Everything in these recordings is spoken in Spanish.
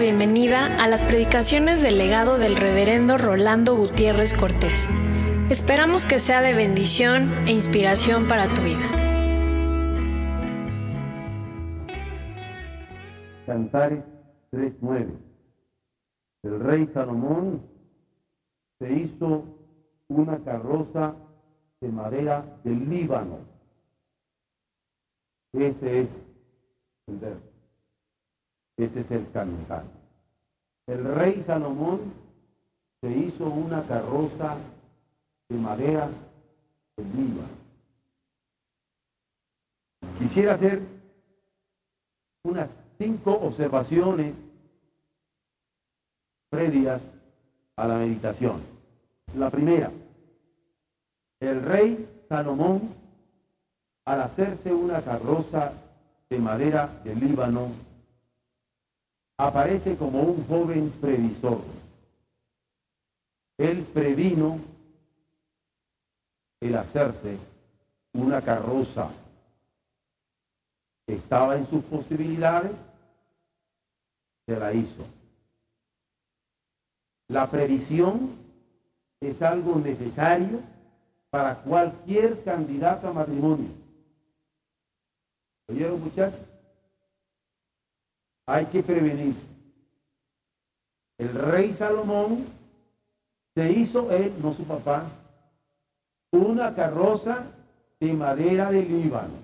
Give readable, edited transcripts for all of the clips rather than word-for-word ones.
la bienvenida a las predicaciones del legado del reverendo Rolando Gutiérrez Cortés. Esperamos que sea de bendición e inspiración para tu vida. Cantares 3:9. El rey Salomón se hizo una carroza de madera del Líbano. Ese es el verso. Ese es el cantar. El rey Salomón se hizo una carroza de madera del Líbano. Quisiera hacer unas 5 observaciones previas a la meditación. La primera, el rey Salomón, al hacerse una carroza de madera del Líbano, aparece como un joven previsor. Él previno el hacerse una carroza. Estaba en sus posibilidades, se la hizo. La previsión es algo necesario para cualquier candidato a matrimonio. ¿Oyeron, muchachos? Hay que prevenir. El rey Salomón se hizo él, no su papá, una carroza de madera de Líbano.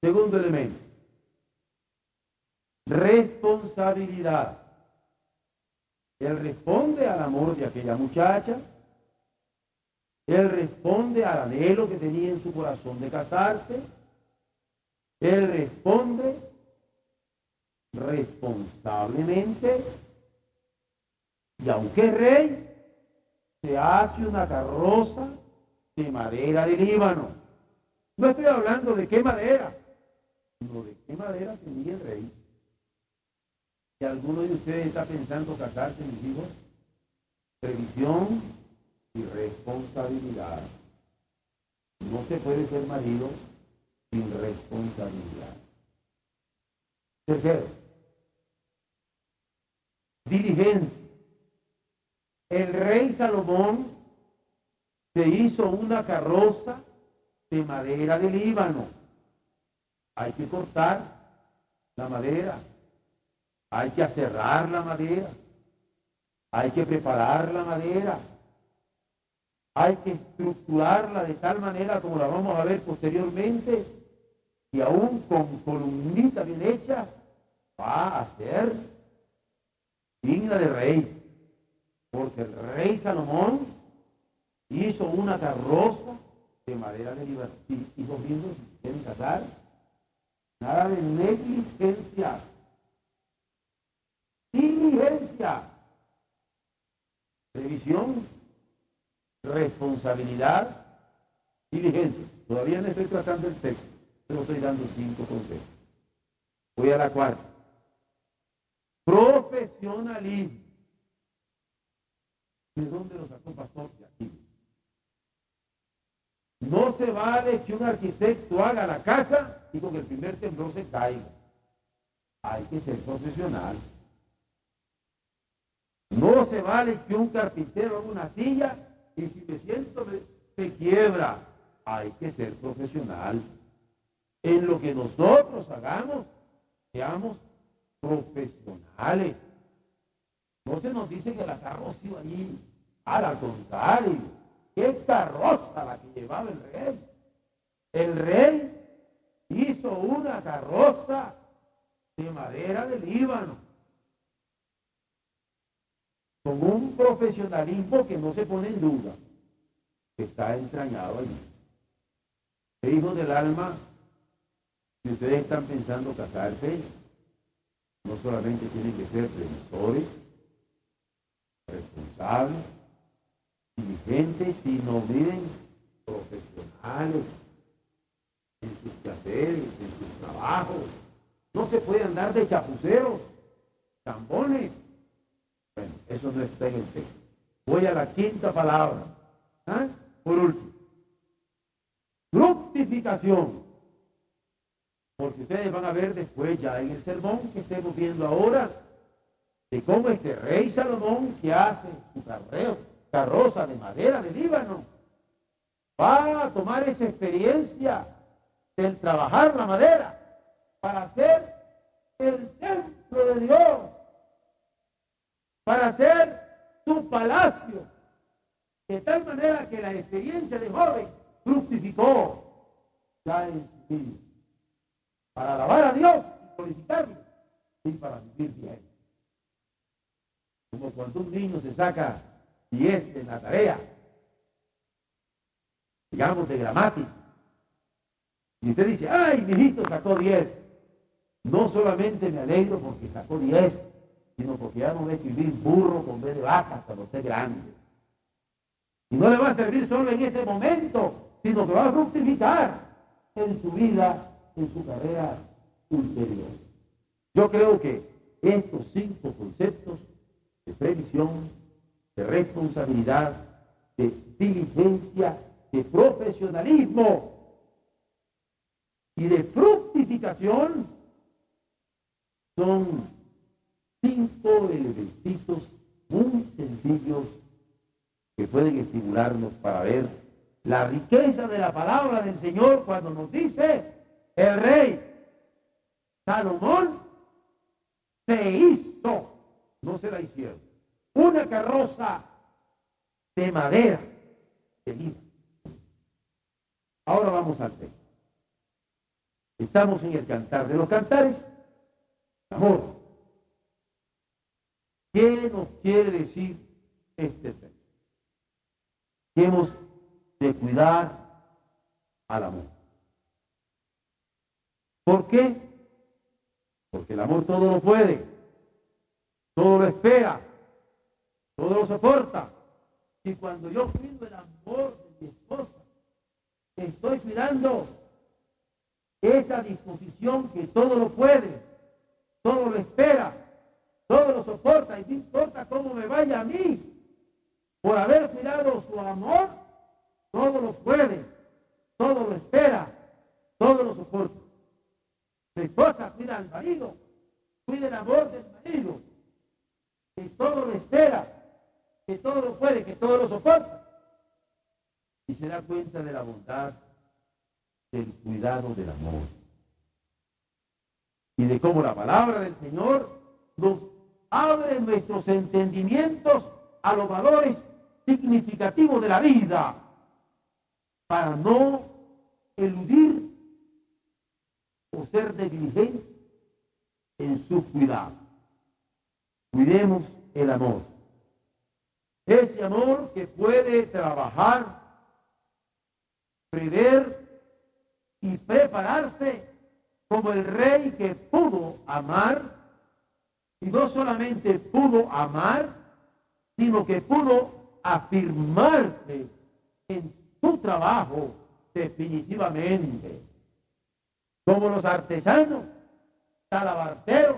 Segundo elemento, responsabilidad. Él responde al amor de aquella muchacha. Él responde al anhelo que tenía en su corazón de casarse. Él responde responsablemente, y aunque es rey, se hace una carroza de madera de Líbano. No estoy hablando de qué madera, sino de qué madera tenía el rey. Si alguno de ustedes está pensando casarse, mis hijos, previsión y responsabilidad. No se puede ser marido sin responsabilidad. Tercero, diligencia. El rey Salomón se hizo una carroza de madera de Líbano. Hay que cortar la madera, hay que aserrar la madera, hay que preparar la madera, hay que estructurarla de tal manera como la vamos a ver posteriormente, y aún con columnitas bien hechas va a ser digna de rey, porque el rey Salomón hizo una carroza de madera de Líbano. Y hijos lindos, si quieren casar, nada de negligencia, diligencia, previsión, responsabilidad, diligencia. Todavía no estoy tratando el texto, pero estoy dando 5 consejos. Voy a la cuarta. Profesionalismo. ¿De dónde lo sacó pastor? De aquí. No se vale que un arquitecto haga la casa y con el primer temblor se caiga. Hay que ser profesional. No se vale que un carpintero haga una silla y si me siento se quiebra. Hay que ser profesional. En lo que nosotros hagamos, seamos profesionales. No se nos dice que la carroza iba allí. Al contrario, qué carroza la que llevaba el rey. El rey hizo una carroza de madera de Líbano, con un profesionalismo que no se pone en duda, que está entrañado allí. Hijos del alma, si ustedes están pensando casarse, no solamente tienen que ser previsores, responsables, diligentes, sino miren, profesionales en sus quehaceres, en sus trabajos. No se puede andar de chapuceros, zambones. Bueno, eso no está en el texto. Voy a la quinta palabra. Por último, fructificación. Porque ustedes van a ver después, ya en el sermón que estemos viendo ahora, de cómo este rey Salomón, que hace su carroza de madera de Líbano, va a tomar esa experiencia del trabajar la madera para hacer el templo de Dios, para hacer su palacio, de tal manera que la experiencia de joven fructificó ya en su vida, para alabar a Dios y glorificarlo, y para vivir bien. Como cuando un niño se saca 10 en la tarea, digamos de gramática, y usted dice, ay, mi hijito sacó 10. No solamente me alegro porque sacó 10, sino porque ya no va a escribir burro con B de vaca cuando esté grande. Y no le va a servir solo en ese momento, sino que va a fructificar en su vida, en su carrera ulterior. Yo creo que estos 5 conceptos de previsión, de responsabilidad, de diligencia, de profesionalismo y de fructificación son 5 elementitos muy sencillos que pueden estimularnos para ver la riqueza de la palabra del Señor cuando nos dice el rey Salomón se hizo, no se la hicieron, una carroza de madera de Líbano. Ahora vamos al texto. Estamos en el cantar de los cantares, amor. ¿Qué nos quiere decir este texto? Que hemos de cuidar al amor. ¿Por qué? Porque el amor todo lo puede, todo lo espera, todo lo soporta. Y cuando yo cuido el amor de mi esposa, estoy cuidando esa disposición que todo lo puede, todo lo espera, todo lo soporta, y no importa cómo me vaya a mí, por haber cuidado su amor, todo lo puede, todo lo espera, todo lo soporta. La esposa cuida al marido, cuida el amor del marido, que todo lo espera, que todo lo puede, que todo lo soporta. Y se da cuenta de la bondad del cuidado del amor. Y de cómo la palabra del Señor nos abre nuestros entendimientos a los valores significativos de la vida, para no eludir o ser negligentes en su cuidado. Cuidemos el amor. Ese amor que puede trabajar, prever y prepararse como el rey que pudo amar, y no solamente pudo amar, sino que pudo afirmarse en su trabajo definitivamente. Como los artesanos, talabarteros,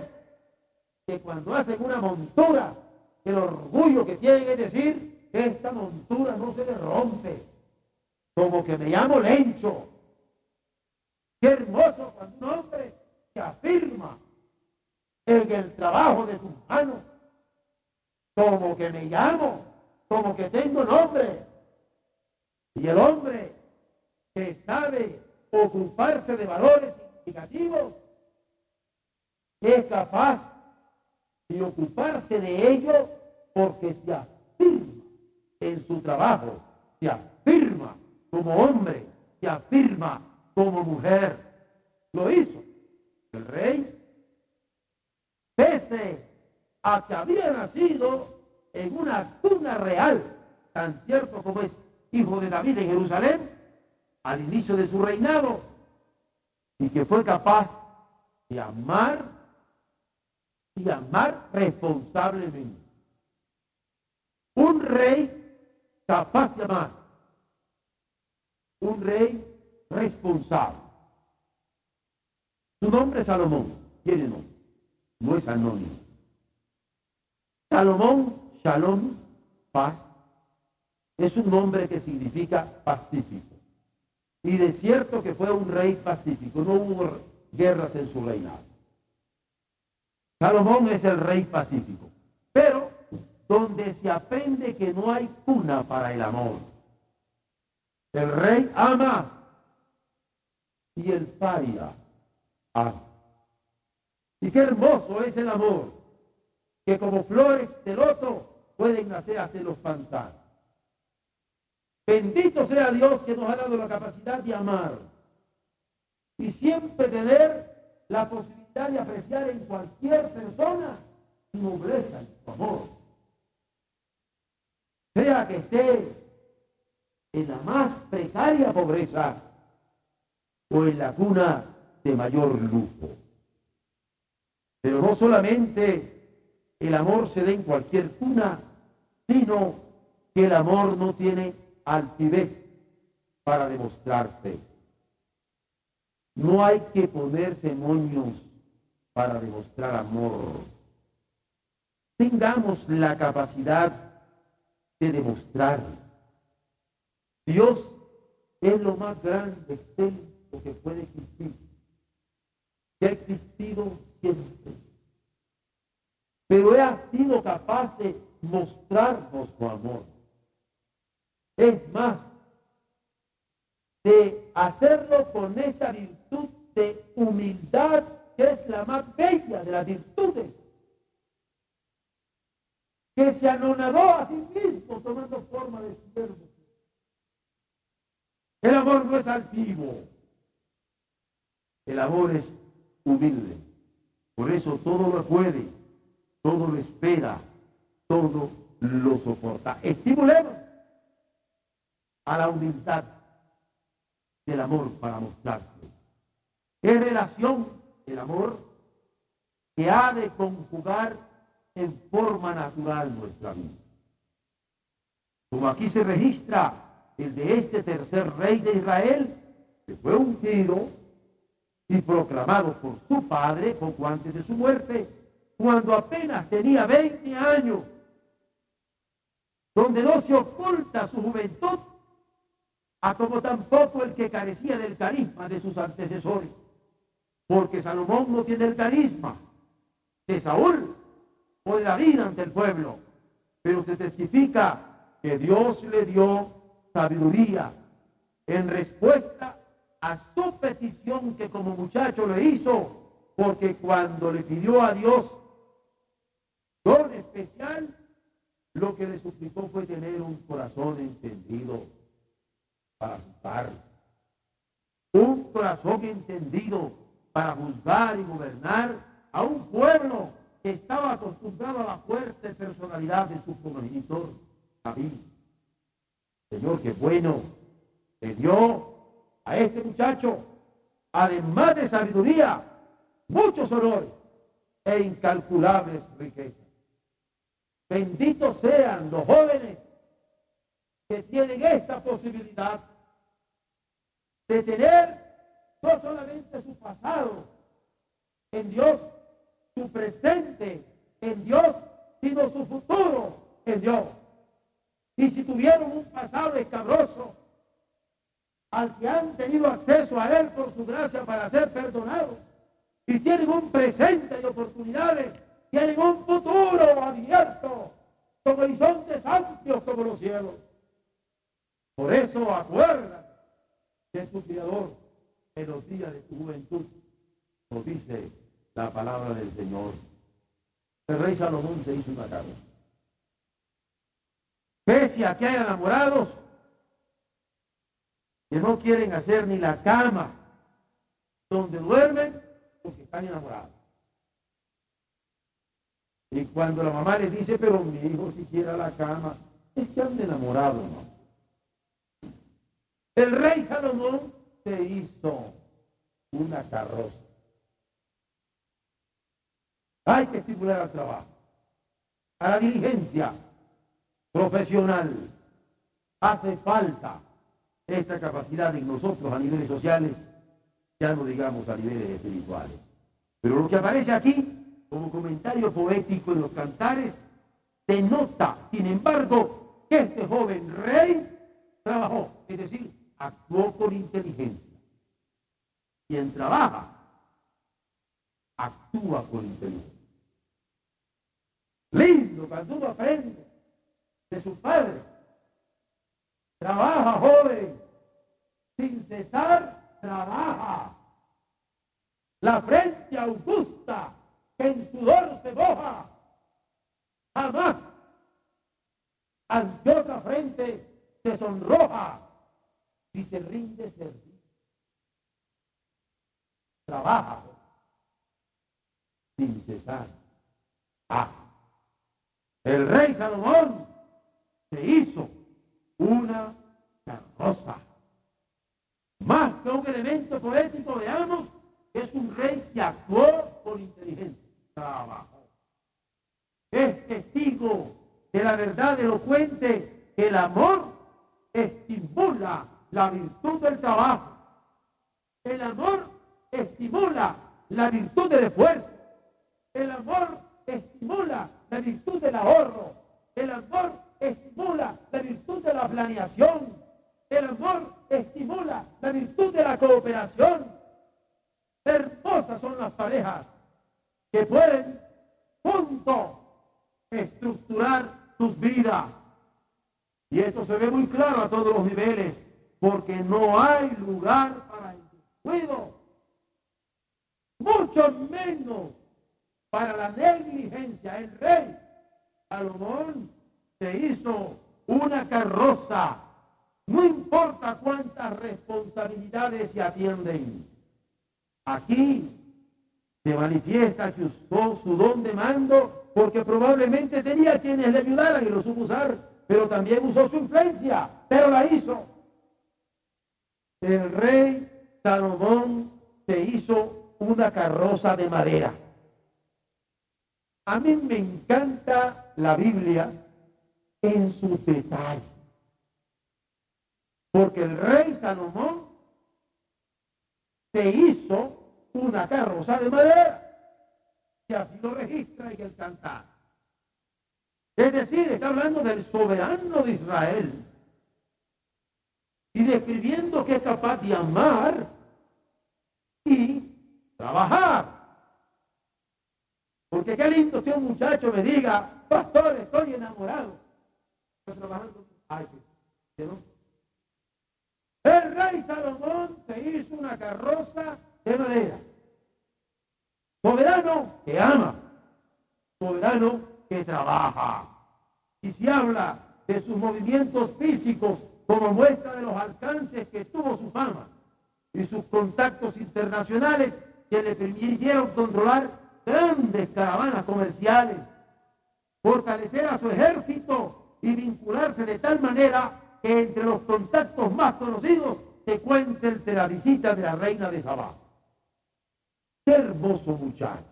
que cuando hacen una montura, el orgullo que tienen es decir, que esta montura no se le rompe, como que me llamo Lencho. Qué hermoso cuando un hombre se afirma en el trabajo de sus manos, como que me llamo, como que tengo nombre. Y el hombre que sabe ocuparse de valores significativos es capaz de ocuparse de ellos porque se afirma en su trabajo, se afirma como hombre, se afirma como mujer. Lo hizo el rey, pese a que había nacido en una cuna real, tan cierto como es hijo de David en Jerusalén, al inicio de su reinado, y que fue capaz de amar y amar responsablemente. Un rey capaz de amar, un rey responsable. Su nombre es Salomón, tiene nombre, no es anónimo. Salomón, Shalom, paz, es un nombre que significa pacífico. Y de cierto que fue un rey pacífico. No hubo guerras en su reinado. Salomón es el rey pacífico, pero donde se aprende que no hay cuna para el amor. El rey ama y el paria ama. Y qué hermoso es el amor, que como flores de loto pueden nacer hasta los pantanos. Bendito sea Dios que nos ha dado la capacidad de amar y siempre tener la posibilidad de apreciar en cualquier persona su nobleza y su amor. Sea que esté en la más precaria pobreza o en la cuna de mayor lujo. Pero no solamente el amor se da en cualquier cuna, sino que el amor no tiene altivez para demostrarse. No hay que ponerse moños para demostrar amor. Tengamos la capacidad de demostrar. Dios es lo más grande, extenso que puede existir, que ha existido siempre. Pero ha sido capaz de mostrarnos su amor. Es más, de hacerlo con esa virtud de humildad que es la más bella de las virtudes, que se anonadó a sí mismo tomando forma de siervo. El amor no es altivo, el amor es humilde. Por eso todo lo puede, todo lo espera, todo lo soporta. Estimulemos a la humildad del amor para mostrarse. ¿Qué relación el amor que ha de conjugar en forma natural nuestra vida? Como aquí se registra el de este tercer rey de Israel, que fue ungido y proclamado por su padre poco antes de su muerte, cuando apenas tenía 20 años, donde no se oculta su juventud, a como tampoco el que carecía del carisma de sus antecesores, porque Salomón no tiene el carisma de Saúl o de David ante el pueblo, pero se testifica que Dios le dio sabiduría en respuesta a su petición que como muchacho le hizo, porque cuando le pidió a Dios don especial, lo que le suplicó fue tener un corazón entendido para juzgar, un corazón entendido para juzgar y gobernar a un pueblo que estaba acostumbrado a la fuerte personalidad de su progenitor, David. Señor, qué bueno, le dio a este muchacho, además de sabiduría, muchos honores e incalculables riquezas. Benditos sean los jóvenes que tienen esta posibilidad de tener no solamente su pasado en Dios, su presente en Dios, sino su futuro en Dios. Y si tuvieron un pasado escabroso al que han tenido acceso a Él por su gracia para ser perdonados, y tienen un presente de oportunidades, tienen un futuro abierto, con horizontes amplios como los cielos. Por eso acuérdate de tu Creador en los días de tu juventud, nos dice la palabra del Señor. El rey Salomón se hizo una carga. Pese a que hay enamorados que no quieren hacer ni la cama donde duermen porque están enamorados. Y cuando la mamá les dice, pero mi hijo si quiere la cama, es que han enamorado, ¿no? El rey Salomón se hizo una carroza. Hay que estimular al trabajo, a la diligencia profesional. Hace falta esta capacidad en nosotros a niveles sociales, ya no digamos a niveles espirituales. Pero lo que aparece aquí, como comentario poético en los cantares, denota, sin embargo, que este joven rey trabajó, es decir, actuó con inteligencia. Quien trabaja actúa con inteligencia. Lindo cuando uno aprende de su padre. Trabaja, joven, sin cesar, trabaja. La frente augusta que en sudor se moja, jamás ante otra frente se sonroja si te rinde servicio. Trabaja sin cesar. El rey Salomón se hizo una carroza. Más que un elemento poético, veamos que es un rey que actuó con inteligencia. Trabajó. Es testigo de la verdad elocuente que el amor estimula la virtud del trabajo. El amor estimula la virtud del esfuerzo. El amor estimula la virtud del ahorro. El amor estimula la virtud de la planeación. El amor estimula la virtud de la cooperación. Hermosas son las parejas que pueden juntos estructurar sus vidas. Y esto se ve muy claro a todos los niveles, porque no hay lugar para el descuido, mucho menos para la negligencia. El rey Salomón se hizo una carroza, no importa cuántas responsabilidades se atienden. Aquí se manifiesta que usó su don de mando porque probablemente tenía quienes le ayudaran y lo supo usar, pero también usó su influencia, pero la hizo. El rey Salomón se hizo una carroza de madera. A mí me encanta la Biblia en sus detalles, porque el rey Salomón se hizo una carroza de madera, y así lo registra en el Cantar. Es decir, está hablando del soberano de Israel y describiendo que es capaz de amar y trabajar. Porque qué lindo que un muchacho me diga: pastor, estoy enamorado. Estoy trabajando. Ay, ¿no? El rey Salomón se hizo una carroza de madera. Soberano que ama, soberano que trabaja. Y se habla de sus movimientos físicos como muestra de los alcances que tuvo su fama y sus contactos internacionales que le permitieron controlar grandes caravanas comerciales, fortalecer a su ejército y vincularse de tal manera que entre los contactos más conocidos se cuenta el de la visita de la reina de Sabá. ¡Qué hermoso muchacho!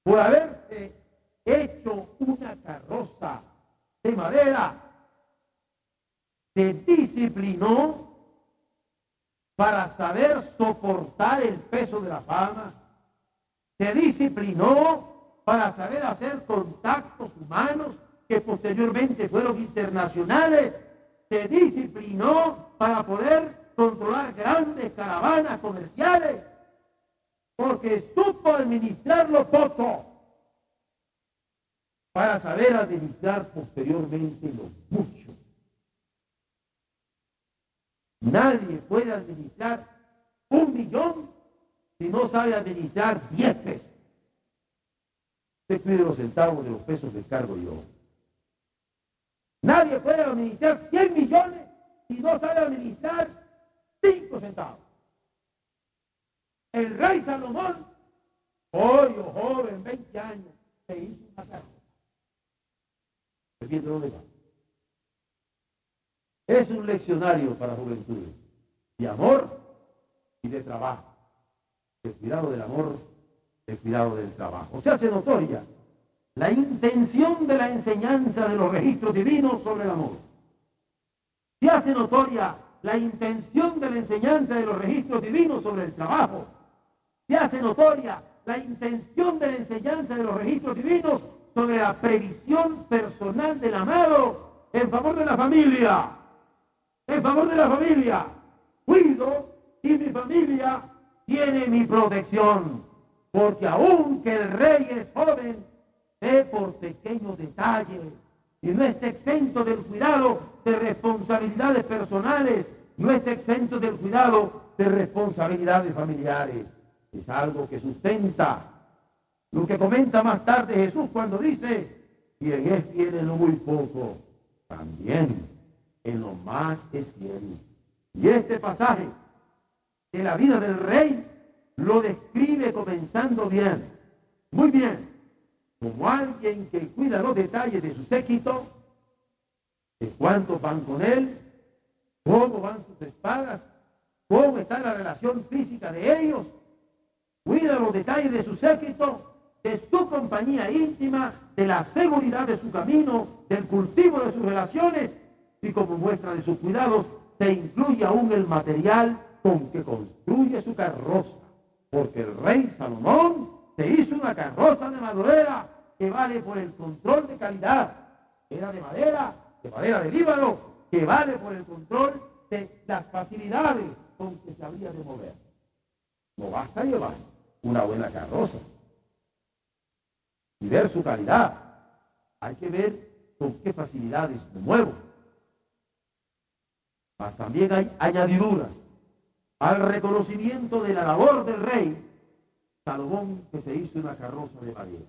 Por haberse hecho una carroza de madera, se disciplinó para saber soportar el peso de la fama, se disciplinó para saber hacer contactos humanos que posteriormente fueron internacionales, se disciplinó para poder controlar grandes caravanas comerciales, porque supo administrarlo poco para saber administrar posteriormente lo mucho. Nadie puede administrar 1 millón si no sabe administrar 10 pesos. Usted cuide los centavos de los pesos que cargo yo. Nadie puede administrar 100 millones si no sabe administrar 5 centavos. El rey Salomón, hoy joven, 20 años, se hizo una carroza. ¿Dónde va? Es un leccionario para juventudes de amor y de trabajo. El cuidado del amor, el cuidado del trabajo. Se hace notoria la intención de la enseñanza de los registros divinos sobre el amor. Se hace notoria la intención de la enseñanza de los registros divinos sobre el trabajo. Se hace notoria la intención de la enseñanza de los registros divinos sobre la previsión personal del amado en favor de la familia. En favor de la familia. Cuido y mi familia tiene mi protección. porque aunque el rey es joven, ve por pequeños detalles y no está exento del cuidado de responsabilidades personales, no está exento del cuidado de responsabilidades familiares. Es algo que sustenta lo que comenta más tarde Jesús cuando dice: quien es fiel en lo muy poco, también en lo más es fiel. Y este pasaje de la vida del rey lo describe comenzando bien, muy bien, como alguien que cuida los detalles de su séquito, de cuántos van con él, cómo van sus espadas, cómo está la relación física de ellos, cuida los detalles de su séquito, de su compañía íntima, de la seguridad de su camino, del cultivo de sus relaciones, y como muestra de sus cuidados se incluye aún el material con que construye su carroza, porque el rey Salomón se hizo una carroza de madera que vale por el control de calidad. Era de madera de Líbano, que vale por el control de las facilidades con que se había de mover. No basta llevar una buena carroza y ver su calidad, hay que ver con qué facilidades me muevo. Mas también hay añadiduras al reconocimiento de la labor del rey Salomón, que se hizo una carroza de madera,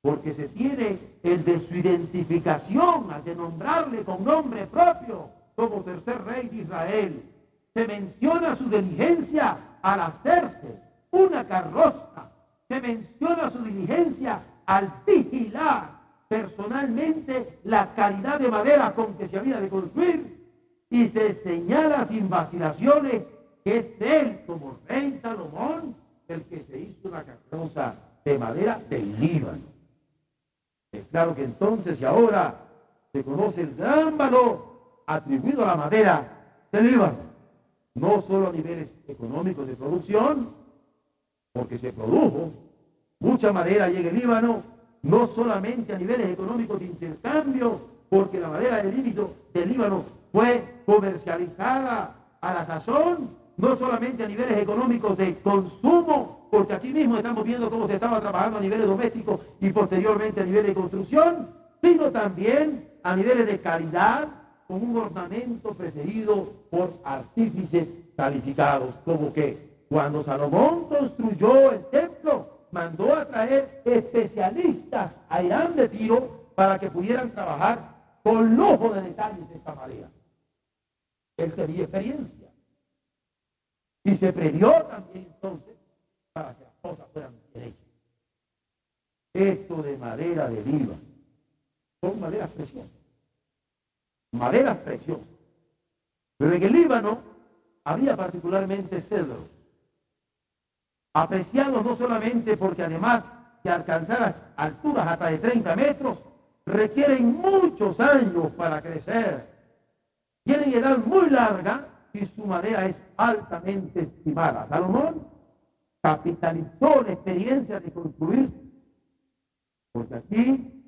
porque se tiene el de su identificación, al de nombrarle con nombre propio como tercer rey de Israel. Se menciona su diligencia al hacerse una carroza, se menciona su diligencia al vigilar personalmente la calidad de madera con que se había de construir, y se señala sin vacilaciones que es él, como rey Salomón, el que se hizo una carroza de madera del Líbano. Es claro que entonces y ahora se conoce el gran valor atribuido a la madera del Líbano, no solo a niveles económicos de producción, porque se produjo mucha madera allí en el Líbano, no solamente a niveles económicos de intercambio, porque la madera del Líbano fue comercializada a la sazón, no solamente a niveles económicos de consumo, porque aquí mismo estamos viendo cómo se estaba trabajando a niveles domésticos y posteriormente a niveles de construcción, sino también a niveles de calidad, con un ornamento preferido por artífices calificados, como que cuando Salomón construyó el templo, mandó a traer especialistas a Irán de Tiro para que pudieran trabajar con lujo de detalles de esta madera. Él tenía experiencia y se previó también entonces para que las cosas fueran bien hechas. Esto de madera de Líbano son maderas preciosas, pero en el Líbano había particularmente cedros, apreciados no solamente porque además de alcanzar alturas hasta de 30 metros, requieren muchos años para crecer, tienen edad muy larga y su madera es altamente estimada. Salomón capitalizó la experiencia de construir, porque aquí,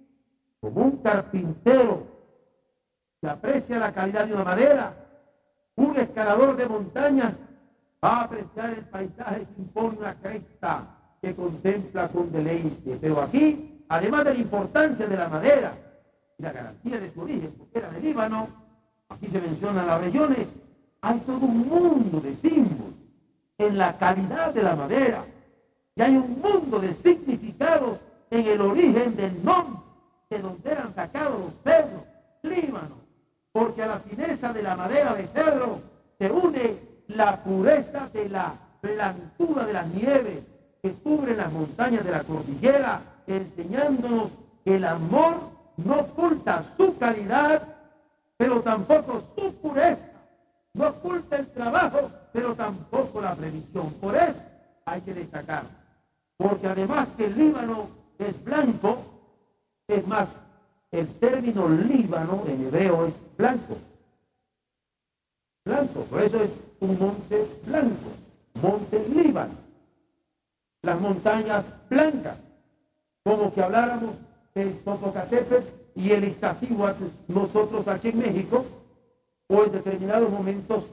como un carpintero que aprecia la calidad de una madera, un escalador de montañas va a apreciar el paisaje que impone una cresta que contempla con deleite. Pero aquí, además de la importancia de la madera y la garantía de su origen, porque era de Líbano, aquí se mencionan las regiones, hay todo un mundo de símbolos en la calidad de la madera, y hay un mundo de significados en el origen del nombre de donde eran sacados los cedros, Líbano, porque a la fineza de la madera de cedro se une la pureza de la blancura de las nieves que cubren las montañas de la cordillera, enseñándonos que el amor no oculta su calidad, pero tampoco su pureza, no oculta el trabajo, pero tampoco la previsión. Por eso hay que destacar, porque además que el Líbano es blanco, es más, el término Líbano en hebreo es blanco, por eso es un monte blanco, monte Líbano, las montañas blancas, como que habláramos del Popocatépetl y el Iztaccíhuatl nosotros aquí en México, o en determinados momentos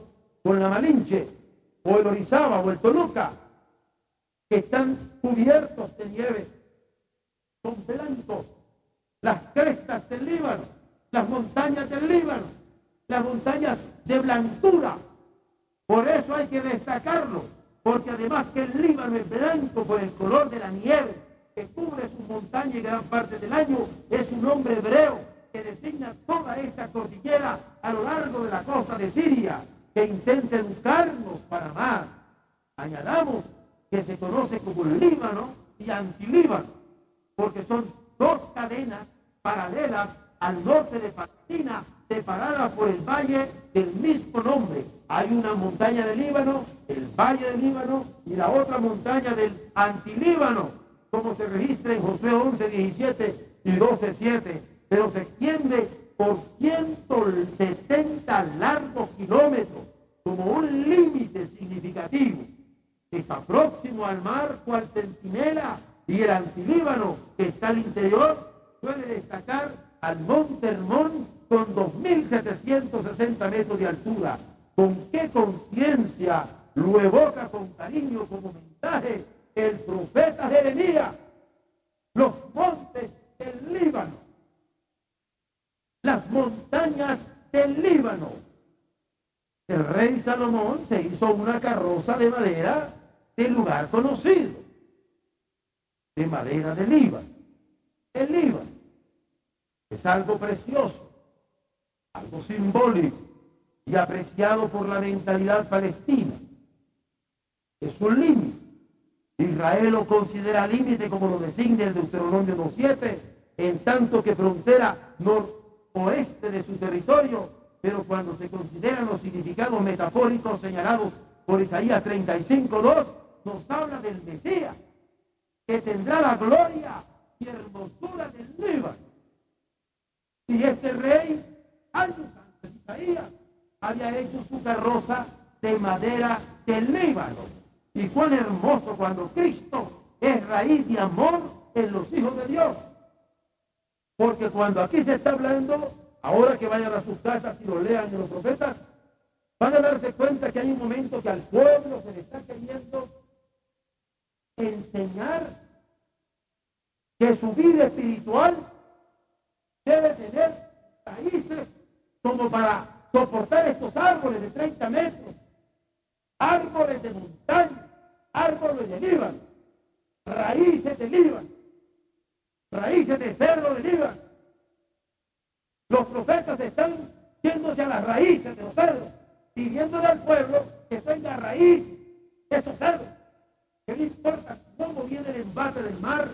con la Malinche, o el Orizaba, o el Toluca. que están cubiertos de nieve, son blancos. Las crestas del Líbano, las montañas del Líbano, las montañas de blancura. Por eso hay que destacarlo, porque además que el Líbano es blanco por el color de la nieve que cubre sus montañas y gran parte del año, es un nombre hebreo que designa toda esta cordillera a lo largo de la costa de Siria, que intenta educarnos para más. Añadamos que se conoce como Líbano y Antilíbano, porque son dos cadenas paralelas al norte de Palestina, separadas por el valle del mismo nombre. Hay una montaña del Líbano, el valle del Líbano, y la otra montaña del Antilíbano, como se registra en Josué 11:17 y 12:7, pero se extiende por 170 largos kilómetros, como un límite significativo. Está próximo al mar cual centinela, y el Antilíbano, que está al interior, suele destacar al monte Hermón con 2.760 metros de altura. ¿Con qué conciencia lo evoca con cariño como mensaje el profeta Jeremías? Los montes del Líbano, las montañas del Líbano. El rey Salomón se hizo una carroza de madera del lugar conocido, de madera del Líbano. El Líbano es algo precioso, algo simbólico y apreciado por la mentalidad palestina. Es un límite. Israel lo considera límite, como lo designa el Deuteronomio 2:7, en tanto que frontera noroeste de su territorio, pero cuando se consideran los significados metafóricos señalados por Isaías 35:2, nos habla del Mesías, que tendrá la gloria y hermosura del Líbano. Y este rey, años antes, Isaías, había hecho su carroza de madera del Líbano. Y cuán hermoso cuando Cristo es raíz de amor en los hijos de Dios. Porque cuando aquí se está hablando, ahora que vayan a sus casas y lo lean en los profetas, van a darse cuenta que hay un momento que al pueblo se le está queriendo enseñar que su vida espiritual debe tener raíces como para soportar estos árboles de 30 metros, árboles de montaña, árboles de Líbano, raíces de Líbano, raíces de cedro de Líbano. Los profetas están yéndose a las raíces de los cedros, pidiéndole al pueblo que tenga raíz de esos cedros, que no importa cómo viene el embate del mar,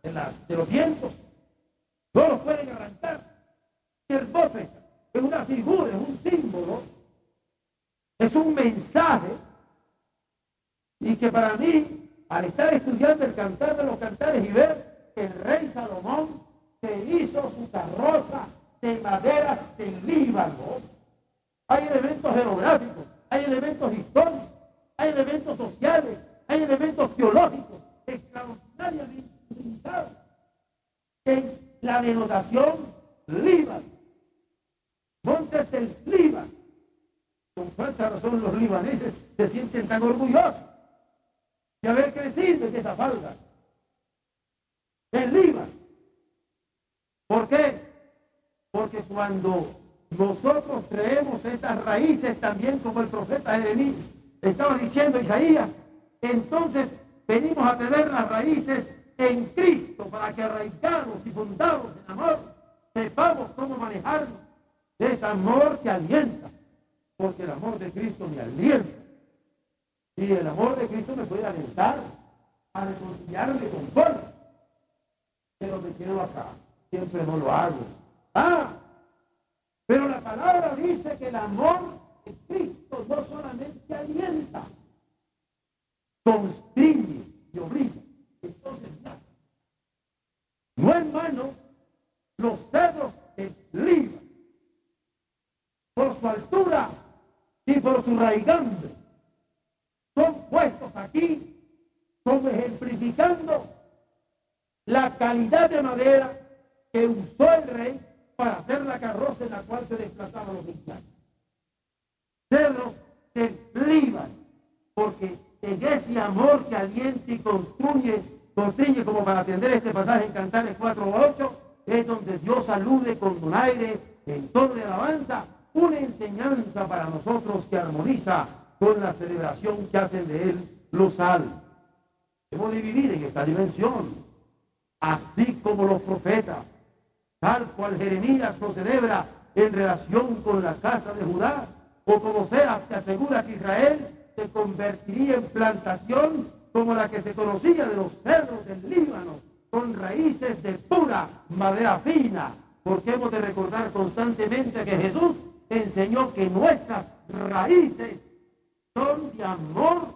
de los vientos, no los pueden arrancar. Y el profeta es una figura, es un símbolo, es un mensaje, y que para mí, al estar estudiando el Cantar de los Cantares y ver que el rey Salomón se hizo su carroza de madera del Líbano, hay elementos geográficos, hay elementos históricos, hay elementos sociales, hay elementos teológicos extraordinariamente utilizados en la denotación Líbano, montes del Líbano. Con falsa razón los libaneses se sienten tan orgullosos de haber crecido en esa falda del Líbano. ¿Por qué? Porque cuando nosotros creemos estas raíces, también como el profeta Jeremías estaba diciendo Isaías, entonces venimos a tener las raíces en Cristo, para que arraigados y fundados en amor sepamos cómo manejarnos de ese amor que alienta, porque el amor de Cristo me alienta. Y el amor de Cristo me puede alentar a reconciliarme con Dios. Pero me quedo acá, siempre no lo hago. Pero la palabra dice que el amor de Cristo no solamente alienta, constriñe y obliga. Entonces ya, no en vano, los cedros de Líbano, por su altura y por su raigambre, son puestos aquí como ejemplificando la calidad de madera que usó el rey para hacer la carroza en la cual se desplazaban los cristianos. Cedros del Líbano, porque en ese amor que alienta y constriñe como para atender este pasaje en Cantares 4:8, es donde Dios alude con donaire en tono de alabanza, una enseñanza para nosotros que armoniza con la celebración que hacen de él los salmos. Hemos de vivir en esta dimensión, así como los profetas, tal cual Jeremías lo celebra en relación con la casa de Judá, o como Oseas que asegura que Israel se convertiría en plantación como la que se conocía de los cedros del Líbano, con raíces de pura madera fina, porque hemos de recordar constantemente que Jesús enseñó que nuestras raíces son de amor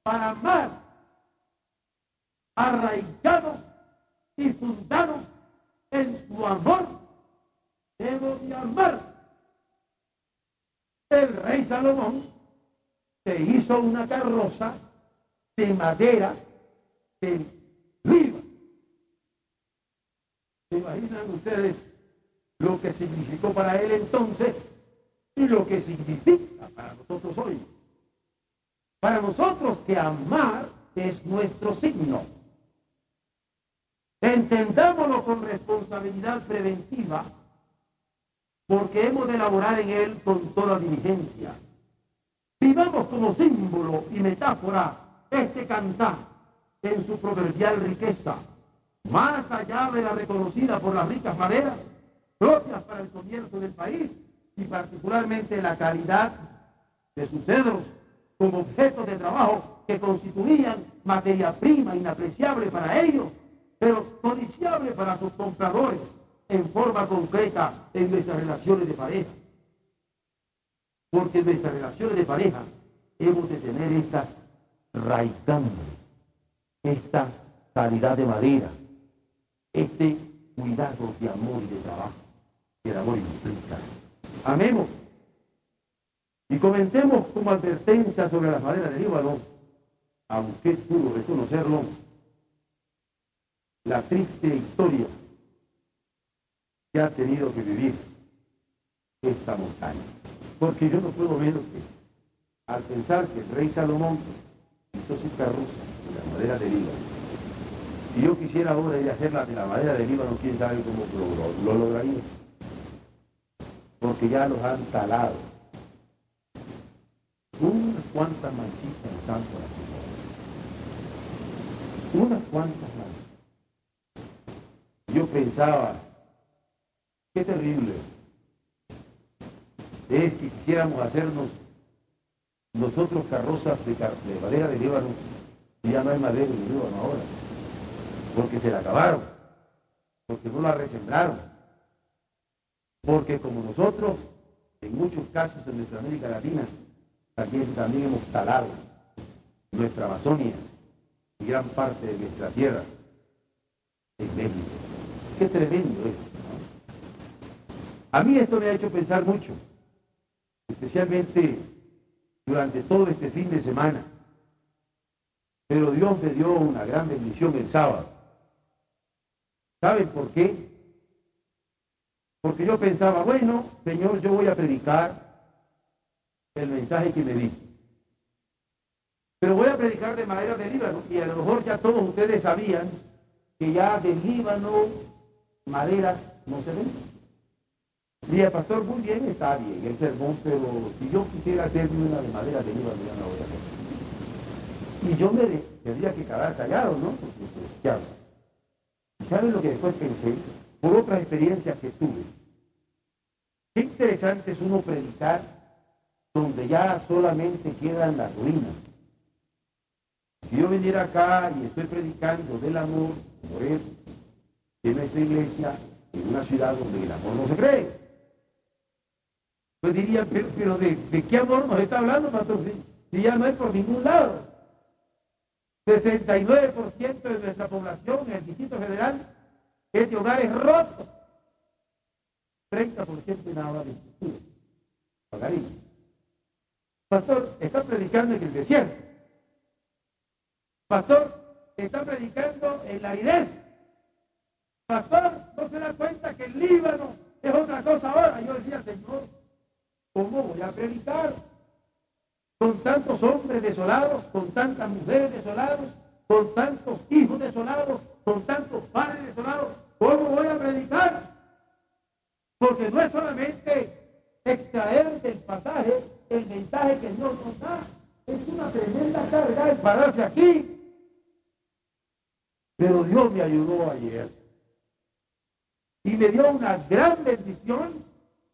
para amar, arraigados y fundados en su amor, hemos de amar. El rey Salomón se hizo una carroza de madera de Líbano. ¿Se imaginan ustedes lo que significó para él entonces y lo que significa para nosotros hoy? Para nosotros que amar es nuestro signo. Entendámoslo con responsabilidad preventiva, porque hemos de elaborar en él con toda diligencia. Vivamos como símbolo y metáfora este cantar en su proverbial riqueza, más allá de la reconocida por las ricas maderas propias para el comercio del país y particularmente la calidad de sus cedros como objeto de trabajo que constituían materia prima inapreciable para ellos, pero codiciable para sus compradores en forma concreta en nuestras relaciones de pareja. Porque en nuestras relaciones de pareja hemos de tener esta raicambre, esta calidad de madera, este cuidado de amor y de trabajo que el amor implica. Amemos y comentemos como advertencia sobre las maderas del Líbano, aunque pudo reconocerlo, la triste historia que ha tenido que vivir esta montaña. Porque yo no puedo menos que, al pensar que el rey Salomón hizo su carroza de la madera del Líbano, si yo quisiera ahora ir a hacerla de la madera del Líbano, quién sabe cómo lo lograría. Porque ya los han talado. Unas cuantas manchitas están por aquí. Unas cuantas manchitas. Yo pensaba, qué terrible es que quisiéramos hacernos nosotros carrozas de madera de Líbano, y ya no hay madera de Líbano ahora, porque se la acabaron, porque no la resembraron, porque como nosotros, en muchos casos en nuestra América Latina, también hemos talado nuestra Amazonia y gran parte de nuestra tierra en México. Qué tremendo es, ¿no? A mí esto me ha hecho pensar mucho, especialmente durante todo este fin de semana. Pero Dios me dio una gran bendición el sábado. ¿Saben por qué? Porque yo pensaba, bueno, Señor, yo voy a predicar el mensaje que me di. Pero voy a predicar de madera de Líbano, y a lo mejor ya todos ustedes sabían que ya de Líbano maderas no se ven. Y el pastor, muy bien, está bien el sermón, pero si yo quisiera hacerme una de madera de Líbano, ya no la voy a hacer. Y yo me tendría que quedar callado, ¿no? Porque, pues, ¿qué hago? ¿Saben lo que después pensé? Por otras experiencias que tuve. Qué interesante es uno predicar donde ya solamente quedan las ruinas. Si yo viniera acá y estoy predicando del amor, por eso, en nuestra iglesia, en una ciudad donde el amor no se cree, pues dirían, pero ¿de qué amor nos está hablando, pastor? Si ya no es por ningún lado. 69% de nuestra población en el Distrito Federal es de hogares rotos. 30% en agua de estructura. Hogarismo. Pastor, está predicando en el desierto. Pastor, está predicando en la aridez. Pastor, ¿no se da cuenta que el Líbano es otra cosa ahora? Yo decía, Señor, ¿cómo voy a predicar con tantos hombres desolados, con tantas mujeres desoladas, con tantos hijos desolados, con tantos padres desolados, ¿cómo voy a predicar? Porque no es solamente extraer del pasaje el mensaje que Dios nos da, es una tremenda carga el pararse aquí. Pero Dios me ayudó ayer y me dio una gran bendición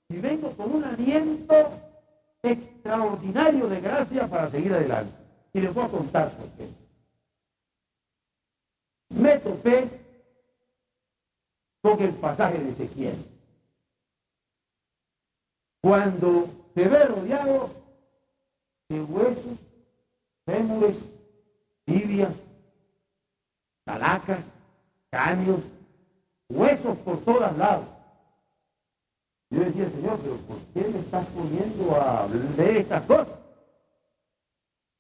y vengo con un aliento extraordinario de gracia para seguir adelante. Y les voy a contar por qué. Me topé con el pasaje de Ezequiel. Cuando se ve rodeado de huesos, fémures, tibias, calacas, cráneos, huesos por todos lados. Yo decía, Señor, pero ¿por qué me estás poniendo a ver estas cosas?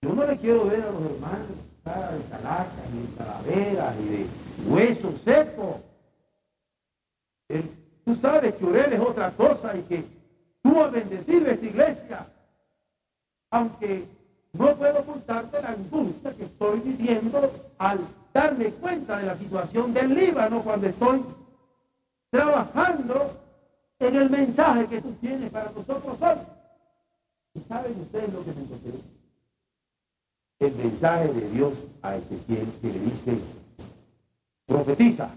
Yo no le quiero ver a los hermanos cara de calacas, ni de calaveras, ni de huesos secos. Tú sabes que orar es otra cosa y que tú vas a bendecir esta iglesia. Aunque no puedo ocultarte la angustia que estoy viviendo al darme cuenta de la situación del Líbano cuando estoy trabajando en el mensaje que tú tienes para nosotros hoy. ¿Y saben ustedes lo que me encontré? El mensaje de Dios a Ezequiel que le dice, profetiza.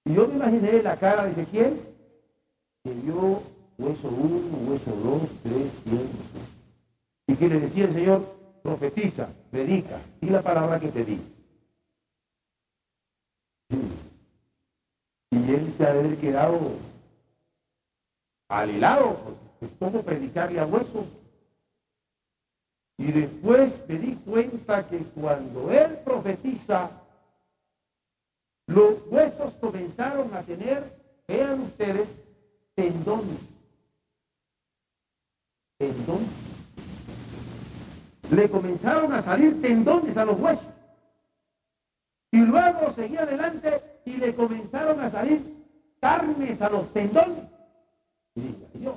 Y yo me imaginé la cara de Ezequiel, que vio hueso 1, hueso 2, 3, 100, y que le decía el Señor, profetiza, predica, y la palabra que te di. Y él se ha de haber quedado al helado, porque es como predicarle a huesos. Y después me di cuenta que cuando él profetiza, los huesos comenzaron a tener, vean ustedes, tendones. Tendones. Le comenzaron a salir tendones a los huesos. Y luego seguía adelante y le comenzaron a salir carnes a los tendones. Y dije, Dios.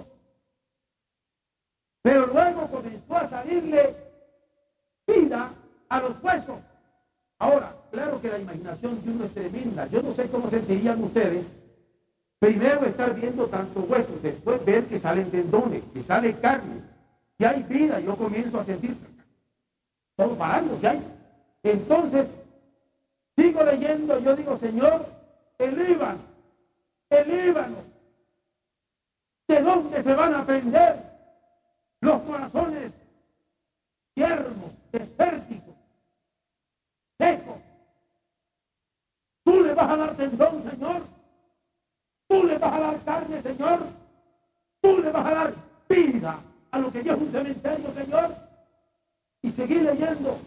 Pero luego comenzó a salirle vida a los huesos. Ahora, claro que la imaginación de uno es tremenda. Yo no sé cómo sentirían ustedes. Primero estar viendo tantos huesos, después ver que salen tendones, que sale carne, que hay vida. Yo comienzo a sentir todo parándose ahí. Entonces, sigo leyendo, yo digo, Señor, el Líbano, ¿de dónde se van a prender los corazones tiernos, desérticos, secos? Tú le vas a dar tendón, Señor. Tú le vas a dar carne, Señor. Tú le vas a dar vida a lo que ya es un cementerio, Señor. Y seguí leyendo.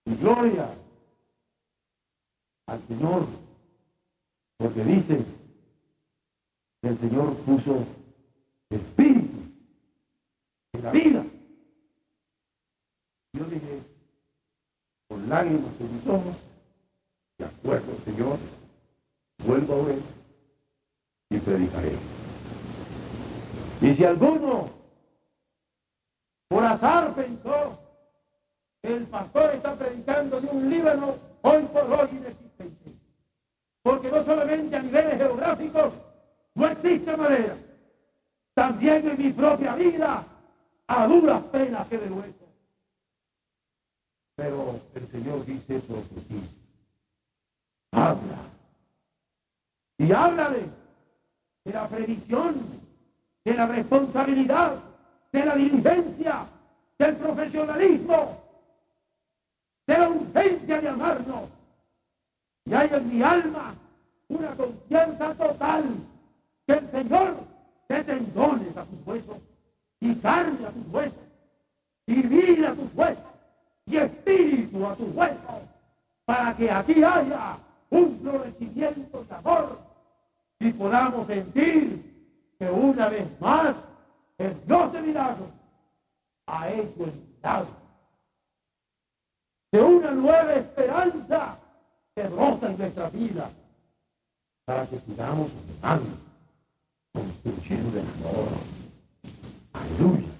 Y gloria al Señor, porque dice que el Señor puso espíritu en la vida. Yo dije, con lágrimas en mis ojos, de acuerdo, Señor, vuelvo a orar y predicaré. Y si alguno por azar pensó que el pastor está predicando de un Líbano hoy por hoy inexistente, porque no solamente a niveles geográficos no existe madera, también en mi propia vida a duras penas que de hueso. Pero el Señor dice, profetiza, habla, y háblale de la previsión, de la responsabilidad, de la diligencia, del profesionalismo, de la urgencia de amarnos. Y hay en mi alma una confianza total que el Señor dé tendones a tus huesos, y carne a tus huesos, y vida a tus huesos, y espíritu a tus huesos, para que aquí haya un florecimiento de amor y podamos sentir que una vez más el Dios de milagros ha hecho el milagro de una nueva esperanza que brota en nuestra vida para que sigamos amando, construyendo el amor. Aleluya.